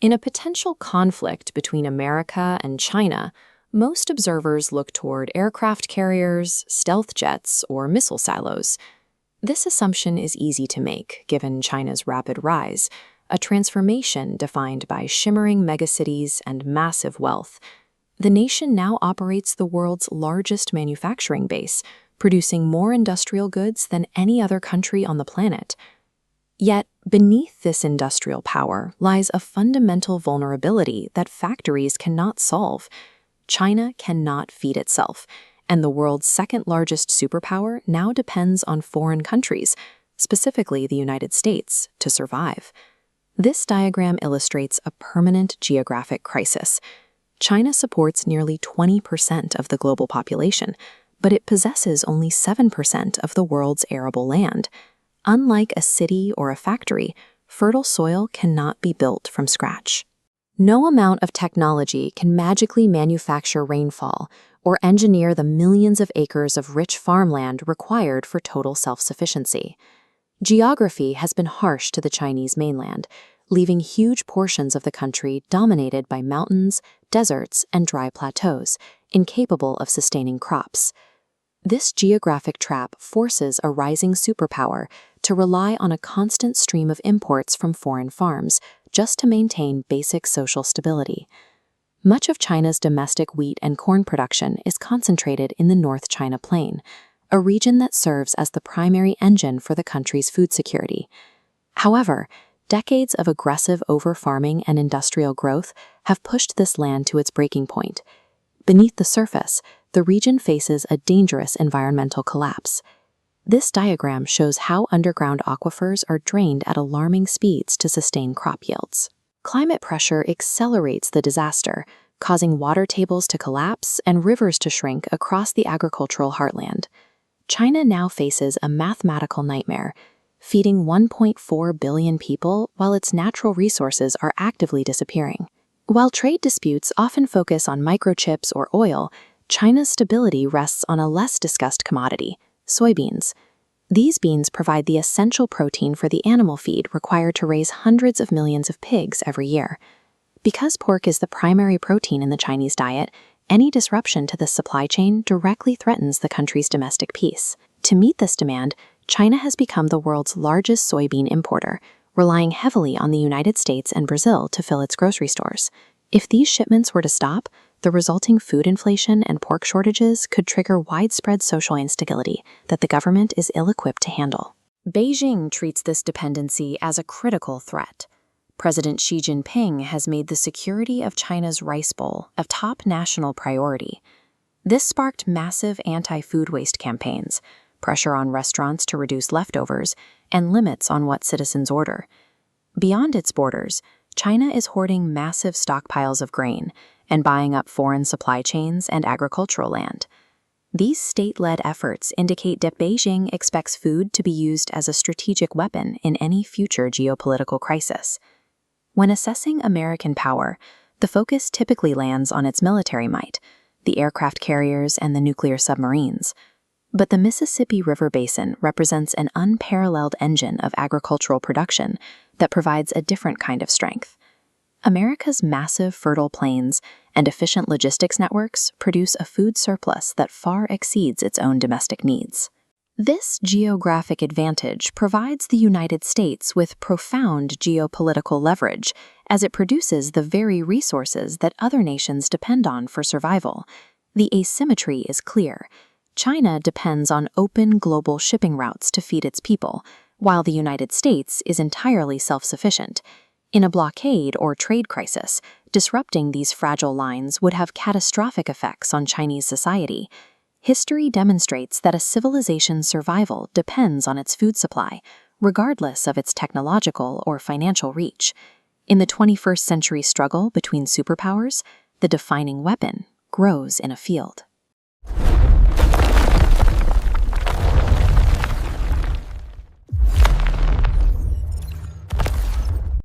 In a potential conflict between America and China, most observers look toward aircraft carriers, stealth jets, or missile silos. This assumption is easy to make, given China's rapid rise, a transformation defined by shimmering megacities and massive wealth. The nation now operates the world's largest manufacturing base, producing more industrial goods than any other country on the planet. Yet, beneath this industrial power lies a fundamental vulnerability that factories cannot solve. China cannot feed itself, and the world's second-largest superpower now depends on foreign countries, specifically the United States, to survive. This diagram illustrates a permanent geographic crisis. China supports nearly 20% of the global population, but it possesses only 7% of the world's arable land. Unlike a city or a factory, fertile soil cannot be built from scratch. No amount of technology can magically manufacture rainfall or engineer the millions of acres of rich farmland required for total self-sufficiency. Geography has been harsh to the Chinese mainland, leaving huge portions of the country dominated by mountains, deserts, and dry plateaus, incapable of sustaining crops. This geographic trap forces a rising superpower to rely on a constant stream of imports from foreign farms just to maintain basic social stability. Much of China's domestic wheat and corn production is concentrated in the North China Plain, a region that serves as the primary engine for the country's food security. However, decades of aggressive over-farming and industrial growth have pushed this land to its breaking point. Beneath the surface, the region faces a dangerous environmental collapse. This diagram shows how underground aquifers are drained at alarming speeds to sustain crop yields. Climate pressure accelerates the disaster, causing water tables to collapse and rivers to shrink across the agricultural heartland. China now faces a mathematical nightmare, feeding 1.4 billion people while its natural resources are actively disappearing. While trade disputes often focus on microchips or oil, China's stability rests on a less discussed commodity: soybeans. These beans provide the essential protein for the animal feed required to raise hundreds of millions of pigs every year. Because pork is the primary protein in the Chinese diet, any disruption to this supply chain directly threatens the country's domestic peace. To meet this demand, China has become the world's largest soybean importer, relying heavily on the United States and Brazil to fill its grocery stores. If these shipments were to stop, the resulting food inflation and pork shortages could trigger widespread social instability that the government is ill-equipped to handle. Beijing treats this dependency as a critical threat. President Xi Jinping has made the security of China's rice bowl a top national priority. This sparked massive anti-food waste campaigns, pressure on restaurants to reduce leftovers, and limits on what citizens order. Beyond its borders, China is hoarding massive stockpiles of grain and buying up foreign supply chains and agricultural land. These state-led efforts indicate that Beijing expects food to be used as a strategic weapon in any future geopolitical crisis. When assessing American power, the focus typically lands on its military might, the aircraft carriers and the nuclear submarines. But the Mississippi River Basin represents an unparalleled engine of agricultural production that provides a different kind of strength. America's massive fertile plains and efficient logistics networks produce a food surplus that far exceeds its own domestic needs. This geographic advantage provides the United States with profound geopolitical leverage, as it produces the very resources that other nations depend on for survival. The asymmetry is clear. China depends on open global shipping routes to feed its people, while the United States is entirely self-sufficient. In a blockade or trade crisis, disrupting these fragile lines would have catastrophic effects on Chinese society. History demonstrates that a civilization's survival depends on its food supply, regardless of its technological or financial reach. In the 21st century struggle between superpowers, the defining weapon grows in a field.